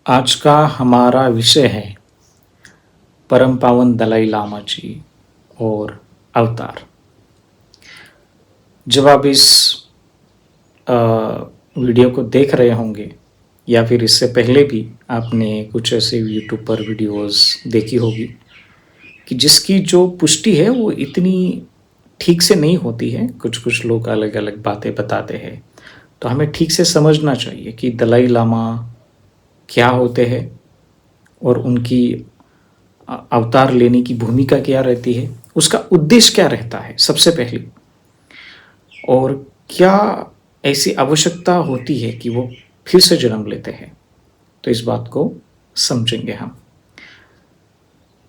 आज का हमारा विषय है परम पावन दलाई लामा जी और अवतार। जब आप इस वीडियो को देख रहे होंगे या फिर इससे पहले भी आपने कुछ ऐसे यूट्यूब पर वीडियोस देखी होगी कि जिसकी जो पुष्टि है वो इतनी ठीक से नहीं होती है। कुछ कुछ लोग अलग अलग बातें बताते हैं, तो हमें ठीक से समझना चाहिए कि दलाई लामा क्या होते हैं और उनकी अवतार लेने की भूमिका क्या रहती है, उसका उद्देश्य क्या रहता है सबसे पहले, और क्या ऐसी आवश्यकता होती है कि वो फिर से जन्म लेते हैं। तो इस बात को समझेंगे हम।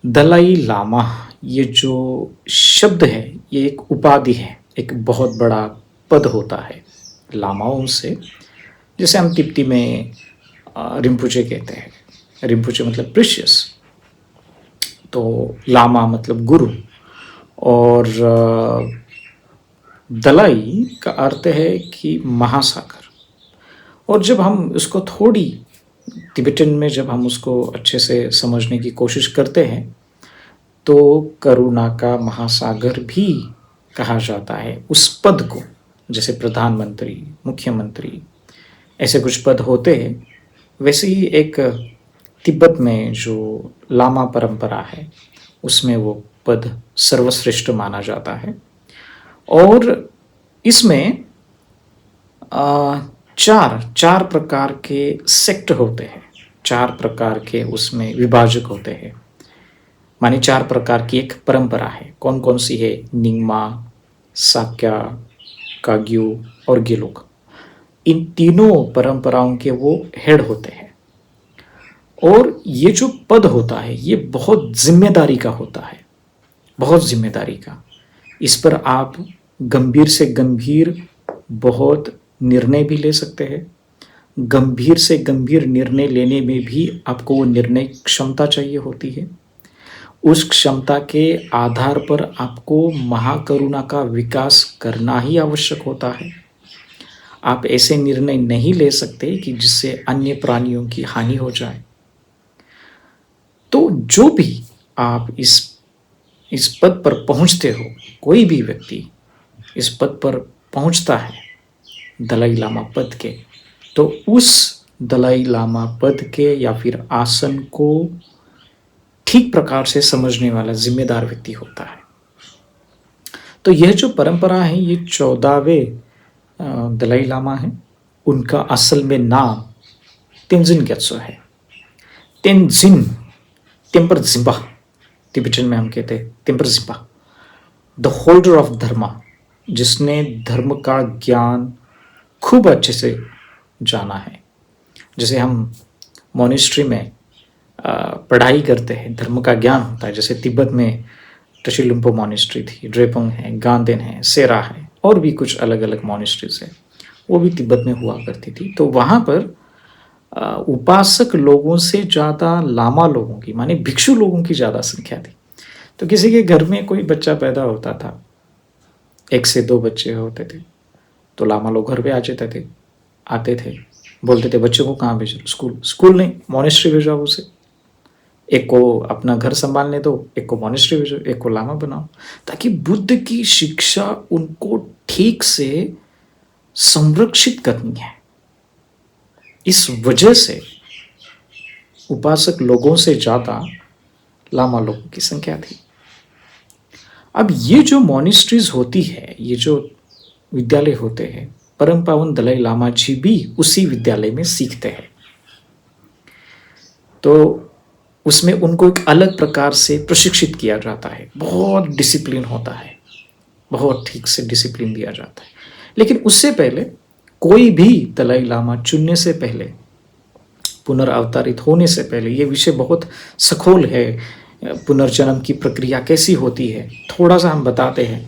दलाई लामा ये जो शब्द है ये एक उपाधि है, एक बहुत बड़ा पद होता है लामाओं से, जैसे हम तिब्बती में रिम्पुचे कहते हैं। रिम्पुचे मतलब प्रीशियस, तो लामा मतलब गुरु, और दलाई का अर्थ है कि महासागर। और जब हम उसको थोड़ी तिब्बतन में जब हम उसको अच्छे से समझने की कोशिश करते हैं तो करुणा का महासागर भी कहा जाता है उस पद को। जैसे प्रधानमंत्री, मुख्यमंत्री, ऐसे कुछ पद होते हैं, वैसे ही एक तिब्बत में जो लामा परंपरा है उसमें वो पद सर्वश्रेष्ठ माना जाता है। और इसमें चार प्रकार के सेक्ट होते हैं, चार प्रकार के उसमें विभाजक होते हैं। माने चार प्रकार की एक परंपरा है। कौन कौन सी है? निंगमा, साक्या, काग्यू और गेलोक। इन तीनों परंपराओं के वो हेड होते हैं। और ये जो पद होता है ये बहुत जिम्मेदारी का होता है, बहुत जिम्मेदारी का। इस पर आप गंभीर से गंभीर बहुत निर्णय भी ले सकते हैं। गंभीर से गंभीर निर्णय लेने में भी आपको वो निर्णय क्षमता चाहिए होती है। उस क्षमता के आधार पर आपको महाकरुणा का विकास करना ही आवश्यक होता है। आप ऐसे निर्णय नहीं ले सकते कि जिससे अन्य प्राणियों की हानि हो जाए। तो जो भी आप इस पद पर पहुंचते हो, कोई भी व्यक्ति इस पद पर पहुंचता है दलाई लामा पद के, तो उस दलाई लामा पद के या फिर आसन को ठीक प्रकार से समझने वाला जिम्मेदार व्यक्ति होता है। तो यह जो परंपरा है ये 14वें दलाई लामा है। उनका असल में नाम तेंजिन ग्यात्सो है। तेंजिन, टेम्पर जिम्बा, तिब्बतन में हम कहते हैं टेम्पर जिम्बा, द होल्डर ऑफ धर्मा, जिसने धर्म का ज्ञान खूब अच्छे से जाना है। जैसे हम मोनेस्ट्री में पढ़ाई करते हैं, धर्म का ज्ञान होता है। जैसे तिब्बत में टशिलुम्पो मोनेस्ट्री थी, ड्रेपंग है, गांदेन है, सेरा है, और भी कुछ अलग अलग मोनेस्ट्रीज है, वो भी तिब्बत में हुआ करती थी। तो वहाँ पर उपासक लोगों से ज़्यादा लामा लोगों की, माने भिक्षु लोगों की ज़्यादा संख्या थी। तो किसी के घर में कोई बच्चा पैदा होता था, 1 से 2 बच्चे होते थे, तो लामा लोग घर पे आते थे, बोलते थे बच्चों को कहाँ भेजो? स्कूल नहीं, मोनेस्ट्री भेजो आप उसे। एक को अपना घर संभालने दो, एक को मोनेस्ट्री भेजो, एक को लामा बनाओ, ताकि बुद्ध की शिक्षा उनको ठीक से संरक्षित करनी है। इस वजह से उपासक लोगों से ज़्यादा लामा लोगों की संख्या थी। अब ये जो मोनेस्ट्रीज होती है, ये जो विद्यालय होते हैं, परम पावन दलाई लामा जी भी उसी विद्यालय में सीखते हैं। तो उसमें उनको एक अलग प्रकार से प्रशिक्षित किया जाता है। बहुत डिसिप्लिन होता है, बहुत ठीक से डिसिप्लिन दिया जाता है। लेकिन उससे पहले कोई भी दलाई लामा चुनने से पहले, पुनर्अवतारित होने से पहले, ये विषय बहुत सखोल है, पुनर्जन्म की प्रक्रिया कैसी होती है, थोड़ा सा हम बताते हैं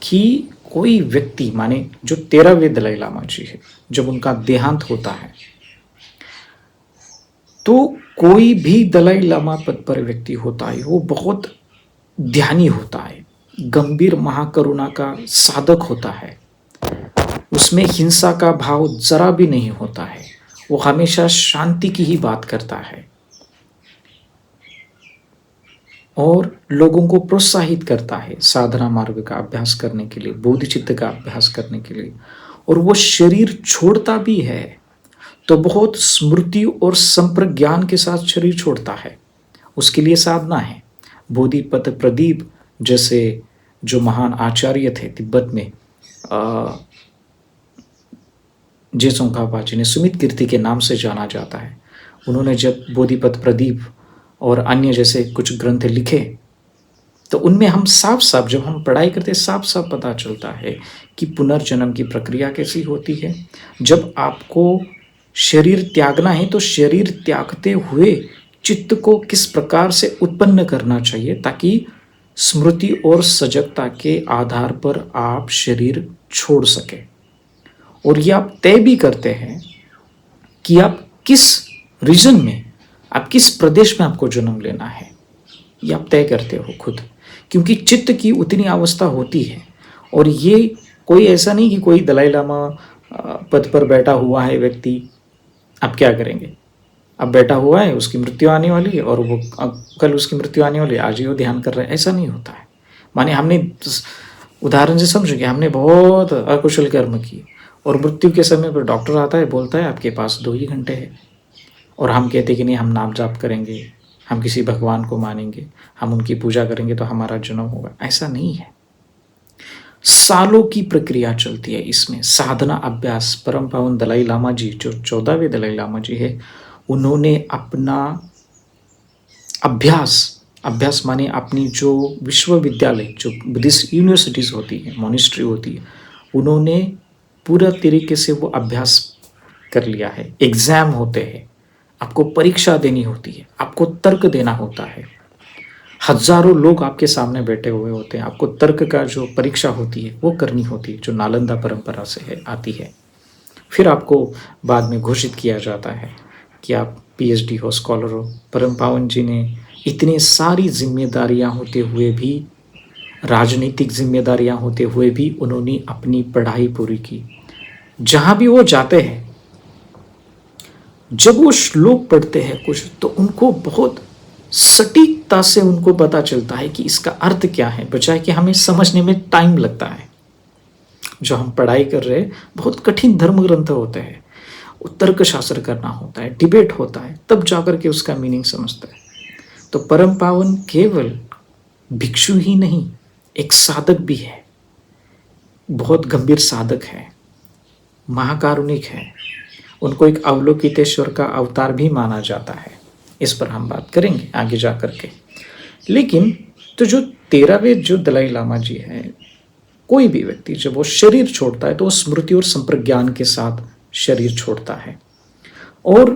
कि कोई व्यक्ति, माने जो 13वें दलाई लामा जी है, जब उनका देहांत होता है तो कोई भी दलाई लामा पद पर व्यक्ति होता है वो बहुत ध्यानी होता है, गंभीर महाकरुणा का साधक होता है, उसमें हिंसा का भाव जरा भी नहीं होता है। वो हमेशा शांति की ही बात करता है और लोगों को प्रोत्साहित करता है साधना मार्ग का अभ्यास करने के लिए, बोधिचित्त का अभ्यास करने के लिए। और वो शरीर छोड़ता भी है तो बहुत स्मृति और संप्रज्ञान के साथ शरीर छोड़ता है। उसके लिए साधना है। बोधिपथ प्रदीप जैसे जो महान आचार्य थे तिब्बत में, जेसोंखा जिन्हें सुमित कीर्ति के नाम से जाना जाता है, उन्होंने जब बोधिपथ प्रदीप और अन्य जैसे कुछ ग्रंथ लिखे तो उनमें हम साफ साफ, जब हम पढ़ाई करते साफ साफ पता चलता है कि पुनर्जन्म की प्रक्रिया कैसी होती है। जब आपको शरीर त्यागना है तो शरीर त्यागते हुए चित्त को किस प्रकार से उत्पन्न करना चाहिए ताकि स्मृति और सजगता के आधार पर आप शरीर छोड़ सके। और ये आप तय भी करते हैं कि आप किस रीजन में, आप किस प्रदेश में आपको जन्म लेना है, ये आप तय करते हो खुद, क्योंकि चित्त की उतनी अवस्था होती है। और ये कोई ऐसा नहीं कि कोई दलाई लामा पद पर बैठा हुआ है व्यक्ति, आप क्या करेंगे, अब बैठा हुआ है, उसकी मृत्यु आने वाली है और वो कल उसकी मृत्यु आने वाली है, आज ही वो ध्यान कर रहा है, ऐसा नहीं होता है। माने हमने उदाहरण से समझेंगे, हमने बहुत अकुशल कर्म किए और मृत्यु के समय पर डॉक्टर आता है, बोलता है आपके पास 2 ही घंटे है, और हम कहते हैं कि नहीं, हम नाम जाप करेंगे, हम किसी भगवान को मानेंगे, हम उनकी पूजा करेंगे तो हमारा जन्म होगा। ऐसा नहीं है। सालों की प्रक्रिया चलती है इसमें, साधना अभ्यास। परम पावन दलाई लामा जी, जो 14वें दलाई लामा जी है, उन्होंने अपना अभ्यास माने अपनी जो विश्वविद्यालय, जो बुद्धिस्ट यूनिवर्सिटीज़ होती है, मॉनेस्ट्री होती है, उन्होंने पूरा तरीके से वो अभ्यास कर लिया है। एग्ज़ाम होते हैं, आपको परीक्षा देनी होती है, आपको तर्क देना होता है, हजारों लोग आपके सामने बैठे हुए होते हैं, आपको तर्क का जो परीक्षा होती है वो करनी होती है, जो नालंदा परंपरा से है, आती है। फिर आपको बाद में घोषित किया जाता है कि आप पीएचडी हो, स्कॉलर हो। परम पावन जी ने इतनी सारी जिम्मेदारियां होते हुए भी, राजनीतिक जिम्मेदारियां होते हुए भी, उन्होंने अपनी पढ़ाई पूरी की। जहां भी वो जाते हैं, जब वो श्लोक पढ़ते हैं कुछ, तो उनको बहुत सटीकता से उनको पता चलता है कि इसका अर्थ क्या है, बजाय कि हमें समझने में टाइम लगता है। जो हम पढ़ाई कर रहे हैं, बहुत कठिन धर्म ग्रंथ होते हैं, तर्क शास्त्र करना होता है, डिबेट होता है, तब जाकर के उसका मीनिंग समझते हैं। तो परम पावन केवल भिक्षु ही नहीं, एक साधक भी है, बहुत गंभीर साधक है, महाकारुणिक है। उनको एक अवलोकितेश्वर का अवतार भी माना जाता है। इस पर हम बात करेंगे आगे जा कर के। लेकिन तो जो 13वें जो दलाई लामा जी हैं, कोई भी व्यक्ति जब वो शरीर छोड़ता है तो वो स्मृति और संप्रज्ञान के साथ शरीर छोड़ता है। और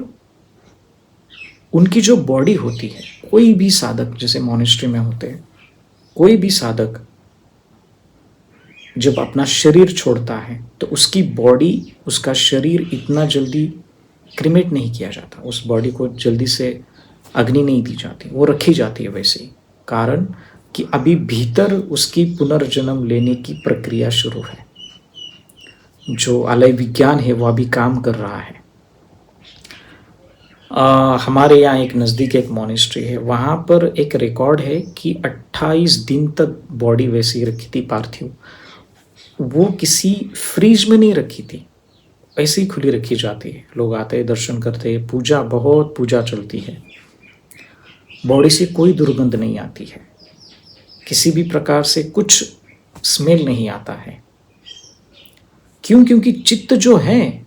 उनकी जो बॉडी होती है, कोई भी साधक जैसे मॉनेस्ट्री में होते हैं, कोई भी साधक जब अपना शरीर छोड़ता है तो उसकी बॉडी, उसका शरीर इतना जल्दी क्रिमेट नहीं किया जाता, उस बॉडी को जल्दी से अग्नि नहीं दी जाती, वो रखी जाती है वैसे ही। कारण कि अभी भीतर उसकी पुनर्जन्म लेने की प्रक्रिया शुरू है। जो अलय विज्ञान है वो अभी काम कर रहा है। हमारे यहाँ एक नज़दीक एक मॉनेस्ट्री है, वहाँ पर एक रिकॉर्ड है कि 28 दिन तक बॉडी वैसी ही रखी थी, पार्थिव। वो किसी फ्रीज में नहीं रखी थी, ऐसे ही खुली रखी जाती है। लोग आते हैं, दर्शन करते हैं, पूजा, बहुत पूजा चलती है। बॉडी से कोई दुर्गंध नहीं आती है, किसी भी प्रकार से कुछ स्मेल नहीं आता है। क्यों? क्योंकि चित्त जो है,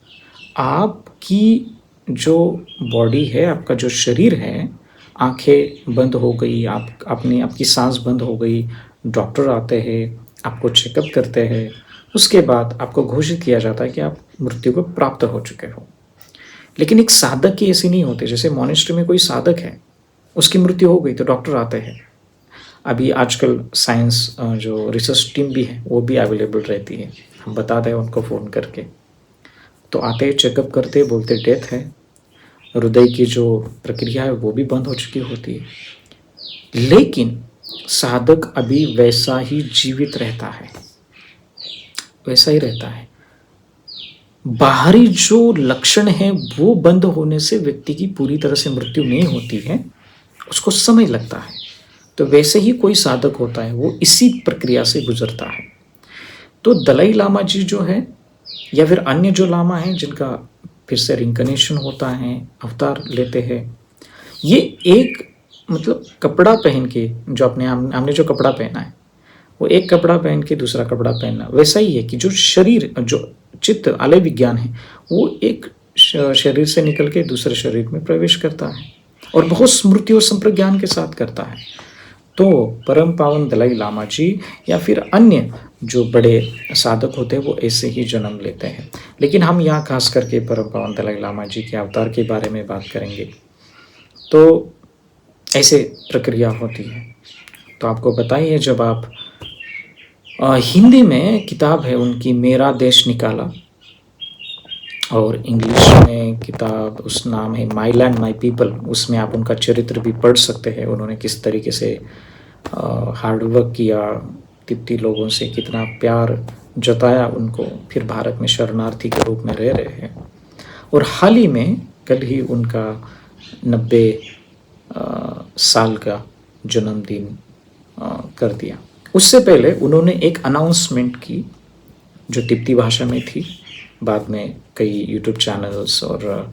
आपकी जो बॉडी है, आपका जो शरीर है, आंखें बंद हो गई, आपकी सांस बंद हो गई, डॉक्टर आते हैं, आपको चेकअप करते हैं, उसके बाद आपको घोषित किया जाता है कि आप मृत्यु को प्राप्त हो चुके हो। लेकिन एक साधक की ऐसी नहीं होती। जैसे मॉनेस्ट्री में कोई साधक है, उसकी मृत्यु हो गई तो डॉक्टर आते हैं। अभी आजकल साइंस जो रिसर्च टीम भी है वो भी अवेलेबल रहती है, हम बता दें उनको फ़ोन करके, तो आते चेकअप करते, बोलते डेथ है, हृदय की जो प्रक्रिया है वो भी बंद हो चुकी होती है। लेकिन साधक अभी वैसा ही जीवित रहता है, वैसा ही रहता है। बाहरी जो लक्षण है वो बंद होने से व्यक्ति की पूरी तरह से मृत्यु नहीं होती है, उसको समय लगता है। तो वैसे ही कोई साधक होता है वो इसी प्रक्रिया से गुजरता है। तो दलाई लामा जी जो है या फिर अन्य जो लामा हैं जिनका फिर से रिंकनेशन होता है, अवतार लेते हैं, ये एक मतलब कपड़ा पहन के जो हमने जो कपड़ा पहना है वो एक कपड़ा पहन के दूसरा कपड़ा पहनना वैसा ही है कि जो शरीर जो चित्त आलय विज्ञान है वो एक शरीर से निकल के दूसरे शरीर में प्रवेश करता है और बहुत स्मृति और संप्रज्ञान के साथ करता है। तो परम पावन दलाई लामा जी या फिर अन्य जो बड़े साधक होते हैं वो ऐसे ही जन्म लेते हैं। लेकिन हम यहाँ खास करके परम पावन दलाई लामा जी के अवतार के बारे में बात करेंगे। तो ऐसे प्रक्रिया होती है। तो आपको बताइए, जब आप हिंदी में किताब है उनकी मेरा देश निकाला, और इंग्लिश में किताब उस नाम है माई लैंड माई पीपल, उसमें आप उनका चरित्र भी पढ़ सकते हैं। उन्होंने किस तरीके से हार्डवर्क किया, तिब्बती लोगों से कितना प्यार जताया उनको, फिर भारत में शरणार्थी के रूप में रह रहे हैं। और हाल ही में कल ही उनका 90 साल का जन्मदिन कर दिया। उससे पहले उन्होंने एक अनाउंसमेंट की जो तिब्बती भाषा में थी, बाद में कई यूट्यूब चैनल्स और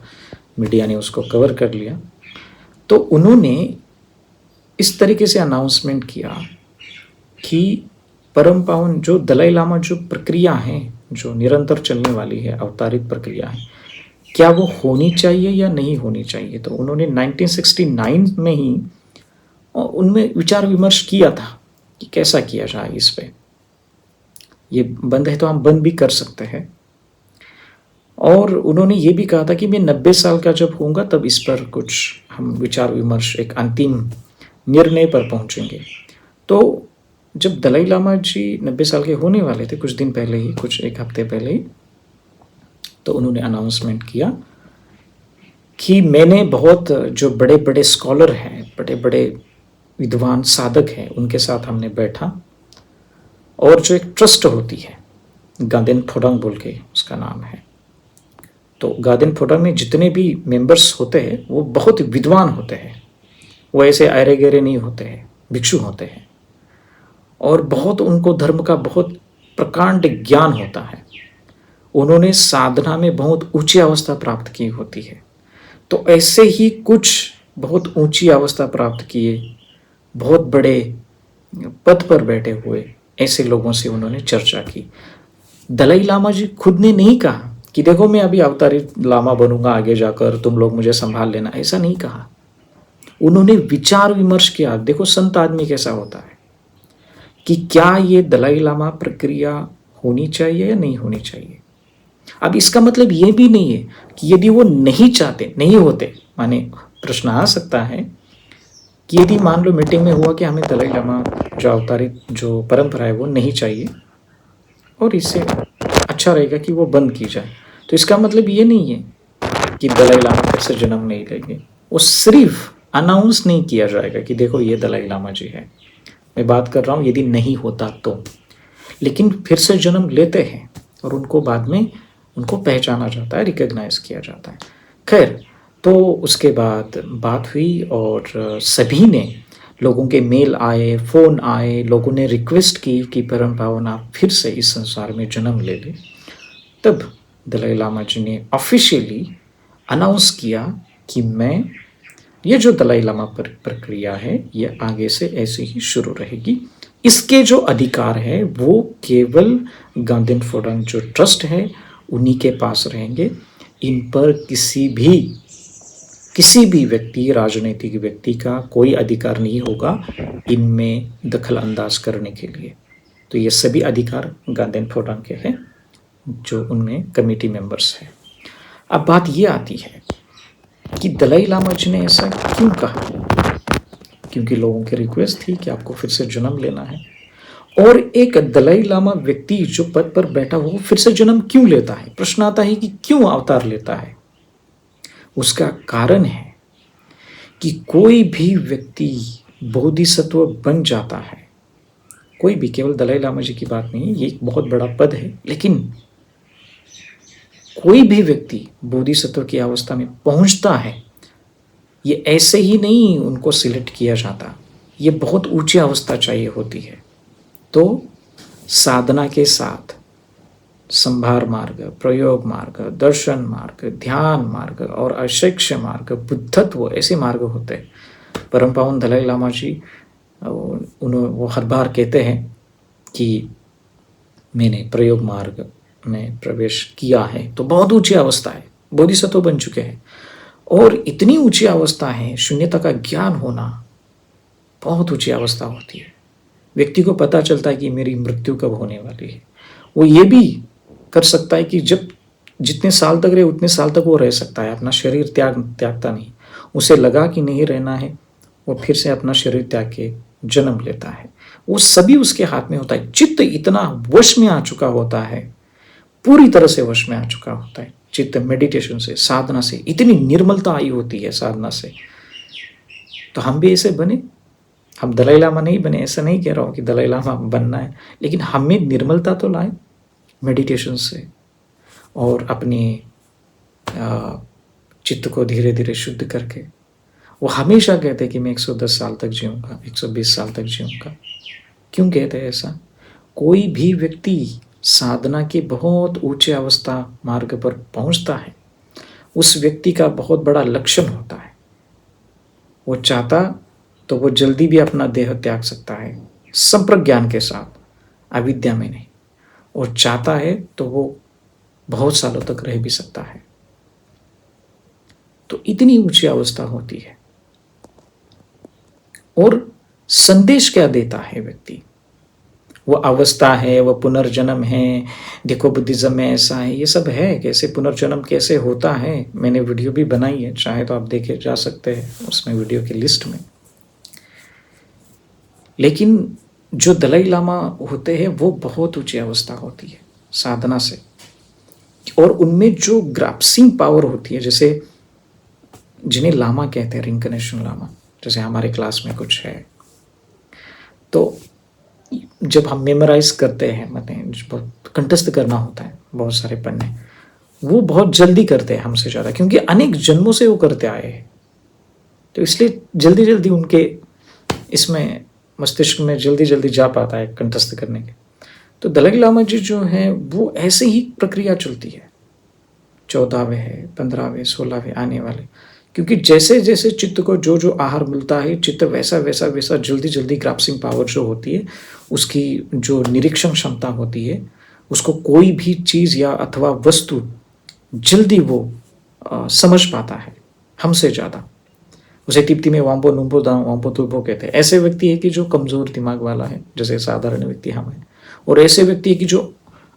मीडिया ने उसको कवर कर लिया। तो उन्होंने इस तरीके से अनाउंसमेंट किया कि परम पावन जो दलाई लामा जो प्रक्रिया है जो निरंतर चलने वाली है, अवतारित प्रक्रिया है, क्या वो होनी चाहिए या नहीं होनी चाहिए। तो उन्होंने 1969 में ही उनमें विचार विमर्श किया था कि कैसा किया जाए इस पे। ये बंद है तो हम बंद भी कर सकते हैं। और उन्होंने ये भी कहा था कि मैं 90 साल का जब होऊंगा तब इस पर कुछ हम विचार विमर्श एक अंतिम निर्णय पर पहुंचेंगे। तो जब दलाई लामा जी 90 साल के होने वाले थे, कुछ दिन पहले ही, कुछ एक हफ्ते पहले ही, तो उन्होंने अनाउंसमेंट किया कि मैंने बहुत जो बड़े बड़े स्कॉलर हैं, बड़े बड़े विद्वान साधक हैं, उनके साथ हमने बैठा और जो एक ट्रस्ट होती है, गादेन फोडंग बोल के उसका नाम है। तो गादेन फोडंग में जितने भी मेंबर्स होते हैं वो बहुत विद्वान होते हैं, वो ऐसे आयरे गहरे नहीं होते हैं, भिक्षु होते हैं, और बहुत उनको धर्म का बहुत प्रकांड ज्ञान होता है। उन्होंने साधना में बहुत ऊंची अवस्था प्राप्त की होती है। तो ऐसे ही कुछ बहुत ऊंची अवस्था प्राप्त किए, बहुत बड़े पद पर बैठे हुए ऐसे लोगों से उन्होंने चर्चा की। दलाई लामा जी खुद ने नहीं कहा कि देखो मैं अभी अवतारित लामा बनूंगा आगे जाकर, तुम लोग मुझे संभाल लेना, ऐसा नहीं कहा। उन्होंने विचार विमर्श किया। देखो संत आदमी कैसा होता है कि क्या ये दलाई लामा प्रक्रिया होनी चाहिए या नहीं होनी चाहिए। अब इसका मतलब ये भी नहीं है कि यदि वो नहीं चाहते, नहीं होते, माने प्रश्न आ सकता है कि यदि मान लो मीटिंग में हुआ कि हमें दलाई लामा जो अवतारित जो परंपरा है वो नहीं चाहिए और इससे अच्छा रहेगा कि वो बंद की जाए, तो इसका मतलब ये नहीं है कि दलाई लामा फिर से जन्म नहीं लेंगे। वो सिर्फ अनाउंस नहीं किया जाएगा कि देखो ये दलाई लामा जी है। मैं बात कर रहा हूँ यदि नहीं होता तो, लेकिन फिर से जन्म लेते हैं और उनको बाद में उनको पहचाना जाता है, रिकॉग्नाइज किया जाता है। खैर, तो उसके बाद बात हुई और सभी ने, लोगों के मेल आए, फ़ोन आए, लोगों ने रिक्वेस्ट की कि परम पावन आप फिर से इस संसार में जन्म ले लें। तब दलाई लामा जी ने ऑफिशियली अनाउंस किया कि मैं, ये जो दलाई लामा प्रक्रिया है ये आगे से ऐसे ही शुरू रहेगी। इसके जो अधिकार है वो केवल गादेन फोडंग जो ट्रस्ट है उन्हीं के पास रहेंगे। इन पर किसी भी व्यक्ति, राजनीतिक व्यक्ति का कोई अधिकार नहीं होगा इनमें दखल अंदाज करने के लिए। तो ये सभी अधिकार गादेन फोडंग के हैं जो उनमें कमेटी मेंबर्स हैं। अब बात ये आती है कि दलाई लामा जी ने ऐसा क्यों कहा, क्योंकि लोगों की रिक्वेस्ट थी कि आपको फिर से जन्म लेना है। और एक दलाई लामा व्यक्ति जो पद पर बैठा हो फिर से जन्म क्यों लेता है। प्रश्न आता है कि क्यों अवतार लेता है। उसका कारण है कि कोई भी व्यक्ति बोधिसत्व बन जाता है, कोई भी, केवल दलाई लामा जी की बात नहीं, ये एक बहुत बड़ा पद है, लेकिन कोई भी व्यक्ति बोधिसत्व की अवस्था में पहुंचता है, ये ऐसे ही नहीं उनको सिलेक्ट किया जाता, ये बहुत ऊंची अवस्था चाहिए होती है। तो साधना के साथ संभार मार्ग, प्रयोग मार्ग, दर्शन मार्ग, ध्यान मार्ग और अशिक्ष मार्ग, बुद्धत्व, ऐसे मार्ग होते हैं। परम पावन दलाई लामा जी वो हर बार कहते हैं कि मैंने प्रयोग मार्ग में प्रवेश किया है, तो बहुत ऊंची अवस्था है, बोधिसत्व बन चुके हैं। और इतनी ऊंची अवस्था है, शून्यता का ज्ञान होना बहुत ऊंची अवस्था होती है। व्यक्ति को पता चलता है कि मेरी मृत्यु कब होने वाली है। वो ये भी कर सकता है कि जब जितने साल तक रहे उतने साल तक वो रह सकता है, अपना शरीर त्यागता नहीं। उसे लगा कि नहीं रहना है, वो फिर से अपना शरीर त्याग के जन्म लेता है। वो सभी उसके हाथ में होता है। चित्त इतना वश में आ चुका होता है, पूरी तरह से वश में आ चुका होता है। चित्त मेडिटेशन से, साधना से इतनी निर्मलता आई होती है साधना से। तो हम भी ऐसे बने। हम दलाई लामा नहीं बने, ऐसा नहीं कह रहा हूँ कि दलाई लामा बनना है, लेकिन हमें निर्मलता तो लाए मेडिटेशन से, और अपने चित्त को धीरे धीरे शुद्ध करके। वो हमेशा कहते कि मैं 110 साल तक जीऊँगा, 120 साल तक जीऊँगा। क्यों कहते हैं ऐसा? कोई भी व्यक्ति साधना के बहुत ऊंचे अवस्था मार्ग पर पहुंचता है, उस व्यक्ति का बहुत बड़ा लक्षण होता है। वो चाहता तो वो जल्दी भी अपना देह त्याग सकता है, संप्रज्ञान के साथ, अविद्या में नहीं। और चाहता है तो वो बहुत सालों तक रह भी सकता है। तो इतनी ऊंची अवस्था होती है। और संदेश क्या देता है व्यक्ति? वो अवस्था है, वो पुनर्जन्म है। देखो बुद्धिज्म में ऐसा है, ये सब है। कैसे पुनर्जन्म कैसे होता है, मैंने वीडियो भी बनाई है, चाहे तो आप देखे जा सकते हैं उसमें, वीडियो की लिस्ट में। लेकिन जो दलाई लामा होते हैं वो बहुत ऊंची अवस्था होती है साधना से, और उनमें जो ग्रास्पिंग पावर होती है, जैसे जिन्हें लामा कहते हैं, रिंकनेशन लामा, जैसे हमारे क्लास में कुछ है। तो जब हम मेमोराइज करते हैं, मतलब कंठस्थ करना होता है, बहुत सारे पन्ने, वो बहुत जल्दी करते हैं हमसे ज़्यादा, क्योंकि अनेक जन्मों से वो करते आए हैं। तो इसलिए जल्दी जल्दी उनके इसमें मस्तिष्क में जल्दी जल्दी जा पाता है कंठस्थ करने के। तो दलाई लामा जी जो है वो ऐसे ही प्रक्रिया चलती है, 14वें है, 15वें, 16वें आने वाले। क्योंकि जैसे जैसे चित्त को जो जो आहार मिलता है, चित्त वैसा वैसा वैसा जल्दी जल्दी ग्रास्पिंग पावर जो होती है, उसकी जो निरीक्षण क्षमता होती है, उसको कोई भी चीज़ या अथवा वस्तु जल्दी वो समझ पाता है हमसे ज़्यादा। उसे तिप्ती में वाम्पो नुम्पो वाम्पो तुल्पो कहते हैं। ऐसे व्यक्ति है कि जो कमज़ोर दिमाग वाला है, जैसे साधारण व्यक्ति हम हैं, और ऐसे व्यक्ति है कि जो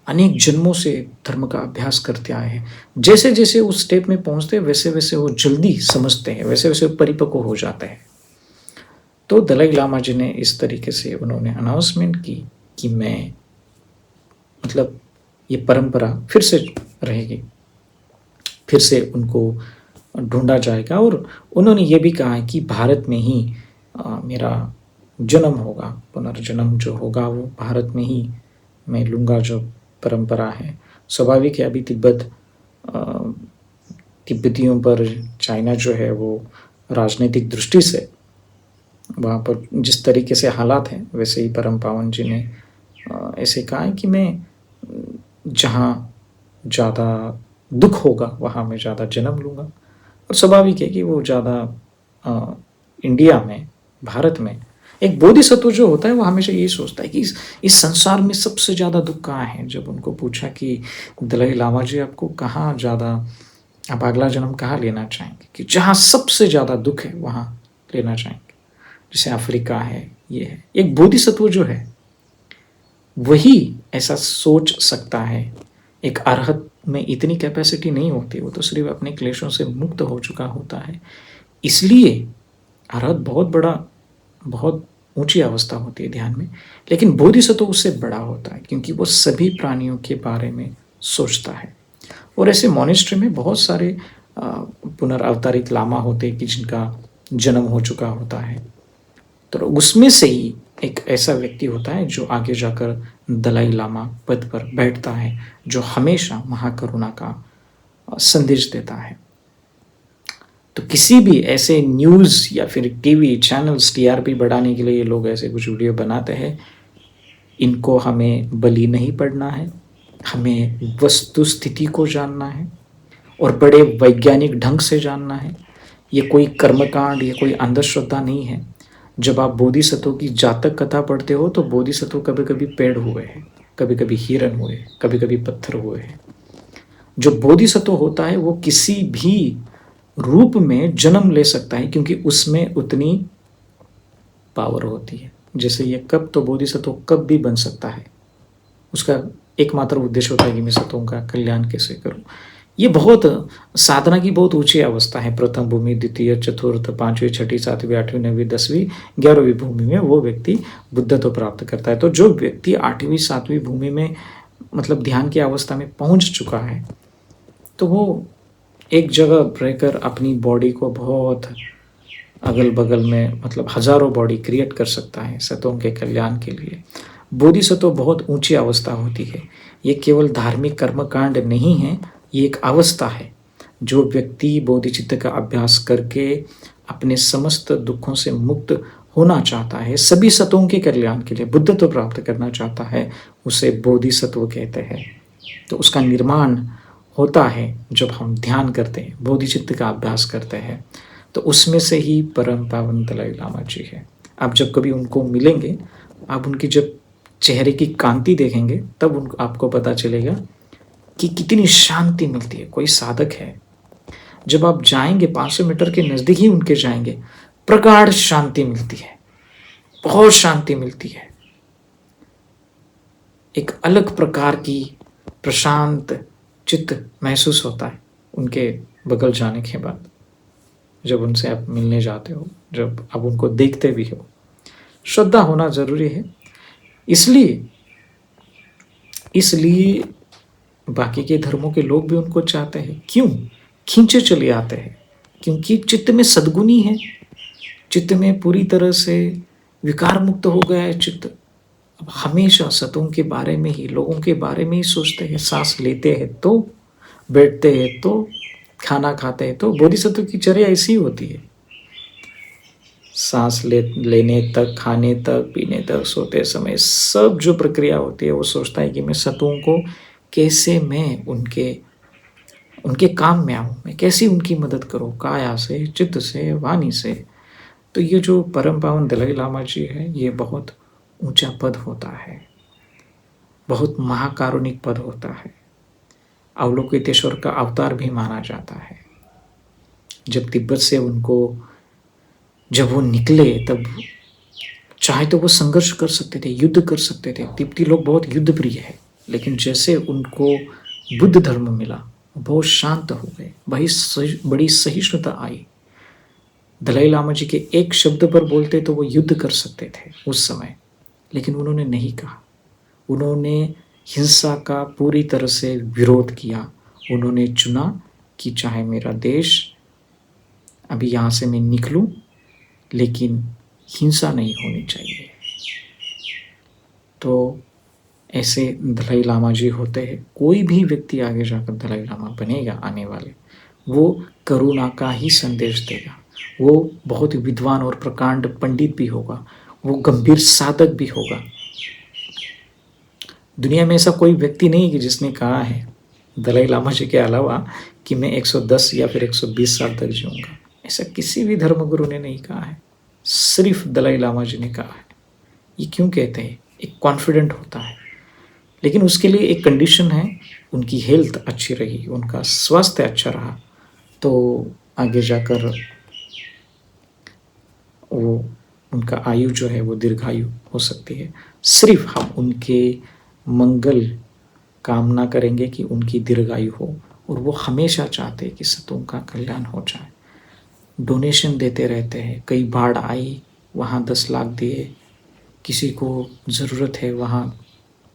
अनेक जन्मों से धर्म का अभ्यास करते आए हैं। जैसे जैसे उस स्टेप में पहुंचते हैं वैसे वैसे वो जल्दी समझते हैं, वैसे वैसे परिपक्व हो जाते हैं। तो दलाई लामा जी ने इस तरीके से उन्होंने अनाउंसमेंट की कि मैं, मतलब ये परंपरा फिर से रहेगी, फिर से उनको ढूंढा जाएगा। और उन्होंने ये भी कहा है कि भारत में ही मेरा जन्म होगा, पुनर्जन्म जो होगा वो भारत में ही मैं लूँगा। जो परंपरा है स्वाभाविक है। अभी तिब्बतियों पर चाइना जो है वो राजनीतिक दृष्टि से वहाँ पर जिस तरीके से हालात हैं, वैसे ही परम पावन जी ने ऐसे कहा है कि मैं जहाँ ज़्यादा दुख होगा वहाँ मैं ज़्यादा जन्म लूँगा। और स्वाभाविक है कि वो ज़्यादा इंडिया में, भारत में एक बोधिसत्व जो होता है वो हमेशा ये सोचता है कि इस संसार में सबसे ज़्यादा दुख कहाँ है। जब उनको पूछा कि दलाई लामा जी आपको कहाँ ज़्यादा, आप अगला जन्म कहाँ लेना चाहेंगे, कि जहाँ सबसे ज़्यादा दुख है वहाँ लेना चाहेंगे, जैसे अफ्रीका है, ये है। एक बोधिसत्व जो है वही ऐसा सोच सकता है। एक अरहत में इतनी कैपेसिटी नहीं होती, वो तो सिर्फ अपने क्लेशों से मुक्त हो चुका होता है। इसलिए अरहत बहुत बड़ा, बहुत ऊंची अवस्था होती है ध्यान में। लेकिन बोधिसत्व उससे बड़ा होता है, क्योंकि वो सभी प्राणियों के बारे में सोचता है। और ऐसे मॉनेस्ट्री में बहुत सारे पुनर्अवतारित लामा होते हैं कि जिनका जन्म हो चुका होता है। तो उसमें से ही एक ऐसा व्यक्ति होता है जो आगे जाकर दलाई लामा पद पर बैठता है, जो हमेशा महाकरुणा का संदेश देता है। तो किसी भी ऐसे न्यूज़ या फिर टीवी चैनल्स टीआरपी बढ़ाने के लिए ये लोग ऐसे कुछ वीडियो बनाते हैं, इनको हमें बलि नहीं पड़ना है, हमें वस्तु स्थिति को जानना है और बड़े वैज्ञानिक ढंग से जानना है। ये कोई कर्मकांड, ये कोई अंधश्रद्धा नहीं है। जब आप बोधिसत्व की जातक कथा पढ़ते हो तो बोधिसत्व कभी कभी पेड़ हुए हैं, कभी कभी हिरन हुए, कभी कभी पत्थर हुए हैं। जो बोधिसत्व होता है वो किसी भी रूप में जन्म ले सकता है, क्योंकि उसमें उतनी पावर होती है। जैसे ये कप, तो बोधिसत्व कब भी बन सकता है। उसका एकमात्र उद्देश्य होता है कि मैं सत्वों का कल्याण कैसे करूं। ये बहुत साधना की बहुत ऊंची अवस्था है। प्रथम भूमि, द्वितीय, चतुर्थ, पांचवी, छठी, सातवीं, आठवीं, नवीं, 10वीं, 11वीं भूमि में वो व्यक्ति बुद्धत्व प्राप्त करता है। तो जो व्यक्ति 8वीं 7वीं भूमि में मतलब ध्यान की अवस्था में पहुंच चुका है, तो वो एक जगह रहकर अपनी बॉडी को बहुत अगल बगल में मतलब हजारों बॉडी क्रिएट कर सकता है सत्वों के कल्याण के लिए। बोधिसत्व बहुत ऊंची अवस्था होती है। ये केवल धार्मिक कर्मकांड नहीं है, ये एक अवस्था है। जो व्यक्ति बोधिचित्त का अभ्यास करके अपने समस्त दुखों से मुक्त होना चाहता है, सभी सत्वों के कल्याण के लिए बुद्धत्व प्राप्त करना चाहता है, उसे बोधिसत्व कहते हैं। तो उसका निर्माण होता है जब हम ध्यान करते हैं, बोधिचित्त का अभ्यास करते हैं। तो उसमें से ही परम पावन दलाई लामा जी है। आप जब कभी उनको मिलेंगे, आप उनकी जब चेहरे की कांति देखेंगे, तब उनको आपको पता चलेगा कि कितनी शांति मिलती है। कोई साधक है, जब आप जाएंगे 500 मीटर के नज़दीक ही उनके जाएंगे, प्रगाढ़ शांति मिलती है, बहुत शांति मिलती है। एक अलग प्रकार की प्रशांत चित्त महसूस होता है उनके बगल जाने के बाद, जब उनसे आप मिलने जाते हो, जब आप उनको देखते भी हो। श्रद्धा होना जरूरी है। इसलिए बाकी के धर्मों के लोग भी उनको चाहते हैं। क्यों? खींचे चले आते हैं, क्योंकि चित्त में सद्गुणी है, चित्त में पूरी तरह से विकार मुक्त हो गया है चित्त। अब हमेशा सतों के बारे में ही, लोगों के बारे में ही सोचते हैं। सांस लेते हैं तो, बैठते हैं तो, खाना खाते हैं तो। बोधिसत्व की चर्या ऐसी होती है। सांस लेने तक, खाने तक, पीने तक, सोते समय, सब जो प्रक्रिया होती है वो सोचता है कि मैं सतों को कैसे मैं उनके काम में आऊँ, मैं कैसे उनकी मदद करूँ, काया से, चित्त से, वाणी से। तो ये जो परम पावन दलाई लामा जी है, ये बहुत ऊंचा पद होता है, बहुत महाकारुणिक पद होता है। अवलोकितेश्वर का अवतार भी माना जाता है। जब तिब्बत से जब वो निकले, तब चाहे तो वो संघर्ष कर सकते थे, युद्ध कर सकते थे। तिब्बती लोग बहुत युद्ध प्रिय है, लेकिन जैसे उनको बुद्ध धर्म मिला, बहुत शांत हो गए, बड़ी सहिष्णुता आई। दलाई लामा जी के एक शब्द पर बोलते तो वो युद्ध कर सकते थे उस समय, लेकिन उन्होंने नहीं कहा। उन्होंने हिंसा का पूरी तरह से विरोध किया। उन्होंने चुना कि चाहे मेरा देश, अभी यहाँ से मैं निकलूं, लेकिन हिंसा नहीं होनी चाहिए। तो ऐसे दलाई लामा जी होते हैं। कोई भी व्यक्ति आगे जाकर दलाई लामा बनेगा आने वाले, वो करुणा का ही संदेश देगा। वो बहुत विद्वान और प्रकांड पंडित भी होगा, वो गंभीर साधक भी होगा। दुनिया में ऐसा कोई व्यक्ति नहीं कि जिसने कहा है दलाई लामा जी के अलावा कि मैं 110 या फिर 120 साल तक जीऊंगा। ऐसा किसी भी धर्मगुरु ने नहीं कहा है, सिर्फ दलाई लामा जी ने कहा है। ये क्यों कहते हैं? एक कॉन्फिडेंट होता है, लेकिन उसके लिए एक कंडीशन है, उनकी हेल्थ अच्छी रही, उनका स्वास्थ्य अच्छा रहा, तो आगे जाकर वो उनका आयु जो है वो दीर्घायु हो सकती है। सिर्फ हम उनके मंगल कामना करेंगे कि उनकी दीर्घायु हो, और वो हमेशा चाहते हैं कि सतों का कल्याण हो जाए। डोनेशन देते रहते हैं। कई बाढ़ आई, वहाँ 10 लाख दिए, किसी को ज़रूरत है वहाँ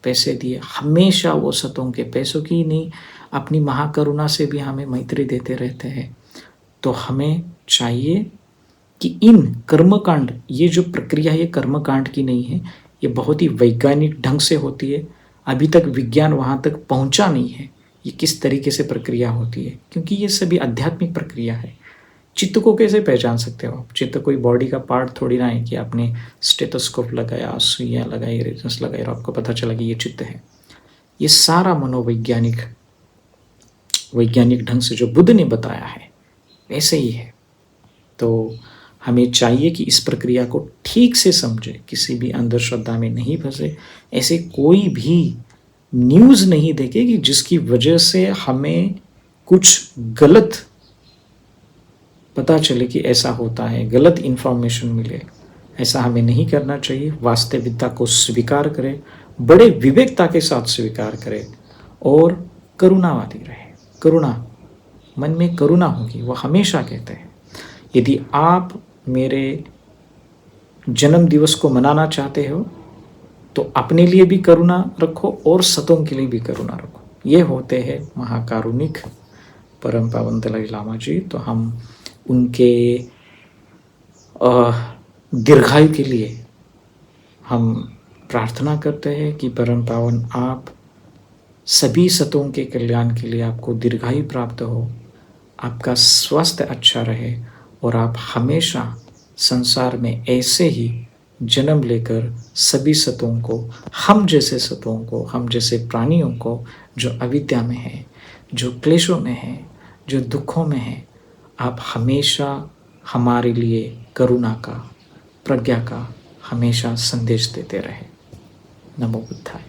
पैसे दिए। हमेशा वो सतों के, पैसों की नहीं, अपनी महाकरुणा से भी हमें मैत्री देते रहते हैं। तो हमें चाहिए कि इन कर्मकांड, ये जो प्रक्रिया ये कर्मकांड की नहीं है, ये बहुत ही वैज्ञानिक ढंग से होती है। अभी तक विज्ञान वहाँ तक पहुँचा नहीं है ये किस तरीके से प्रक्रिया होती है, क्योंकि ये सभी आध्यात्मिक प्रक्रिया है। चित्त को कैसे पहचान सकते हो आप? चित्त कोई बॉडी का पार्ट थोड़ी ना है कि आपने स्टेथोस्कोप लगाया, सुइयाँ लगाई, रेजोनेंस लगाई और आपको पता चला कि ये चित्त है। ये सारा वैज्ञानिक ढंग से जो बुद्ध ने बताया है वैसे ही है। तो हमें चाहिए कि इस प्रक्रिया को ठीक से समझे, किसी भी अंधश्रद्धा में नहीं फंसे, ऐसे कोई भी न्यूज़ नहीं देखे कि जिसकी वजह से हमें कुछ गलत पता चले कि ऐसा होता है, गलत इन्फॉर्मेशन मिले। ऐसा हमें नहीं करना चाहिए। वास्तविकता को स्वीकार करें, बड़े विवेकता के साथ स्वीकार करें और करुणावादी रहे। करुणा, मन में करुणा होगी, वो हमेशा कहते हैं। यदि आप मेरे जन्म दिवस को मनाना चाहते हो तो अपने लिए भी करुणा रखो और सतों के लिए भी करुणा रखो। ये होते हैं महाकारुणिक परम पावन दलाई लामा जी। तो हम उनके दीर्घायु के लिए हम प्रार्थना करते हैं कि परम पावन आप सभी सतों के कल्याण के लिए आपको दीर्घायु प्राप्त हो, आपका स्वास्थ्य अच्छा रहे और आप हमेशा संसार में ऐसे ही जन्म लेकर सभी सतों को, हम जैसे सतों को, हम जैसे प्राणियों को जो अविद्या में है, जो क्लेशों में है, जो दुखों में है, आप हमेशा हमारे लिए करुणा का, प्रज्ञा का हमेशा संदेश देते रहे। नमो बुद्धाय।